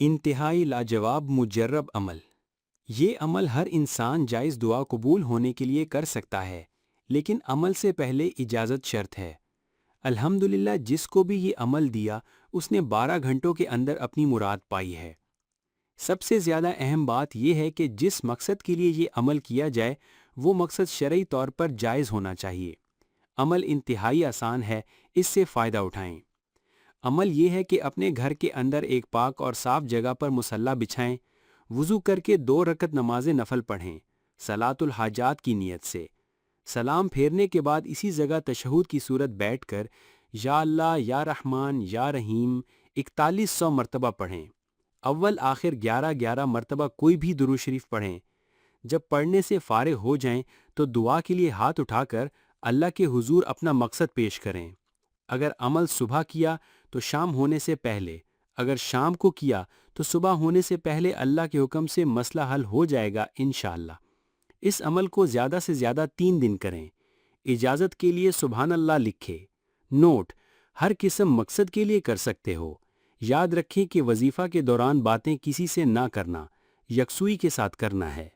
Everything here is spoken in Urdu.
انتہائی لاجواب مجرب عمل۔ یہ عمل ہر انسان جائز دعا قبول ہونے کے لیے کر سکتا ہے، لیکن عمل سے پہلے اجازت شرط ہے۔ الحمدللہ جس کو بھی یہ عمل دیا اس نے 12 گھنٹوں کے اندر اپنی مراد پائی ہے۔ سب سے زیادہ اہم بات یہ ہے کہ جس مقصد کے لیے یہ عمل کیا جائے وہ مقصد شرعی طور پر جائز ہونا چاہیے۔ عمل انتہائی آسان ہے، اس سے فائدہ اٹھائیں۔ عمل یہ ہے کہ اپنے گھر کے اندر ایک پاک اور صاف جگہ پر مصلی بچھائیں، وضو کر کے 2 رکعت نماز نفل پڑھیں صلاۃ الحاجات کی نیت سے۔ سلام پھیرنے کے بعد اسی جگہ تشہد کی صورت بیٹھ کر یا اللہ یا رحمان یا رحیم 4100 مرتبہ پڑھیں۔ اول آخر 11 مرتبہ کوئی بھی درود شریف پڑھیں۔ جب پڑھنے سے فارغ ہو جائیں تو دعا کے لیے ہاتھ اٹھا کر اللہ کے حضور اپنا مقصد پیش کریں۔ اگر عمل صبح کیا تو شام ہونے سے پہلے، اگر شام کو کیا تو صبح ہونے سے پہلے اللہ کے حکم سے مسئلہ حل ہو جائے گا انشاءاللہ۔ اس عمل کو زیادہ سے زیادہ 3 دن کریں۔ اجازت کے لیے سبحان اللہ لکھے۔ نوٹ: ہر قسم مقصد کے لیے کر سکتے ہو۔ یاد رکھیں کہ وظیفہ کے دوران باتیں کسی سے نہ کرنا، یکسوئی کے ساتھ کرنا ہے۔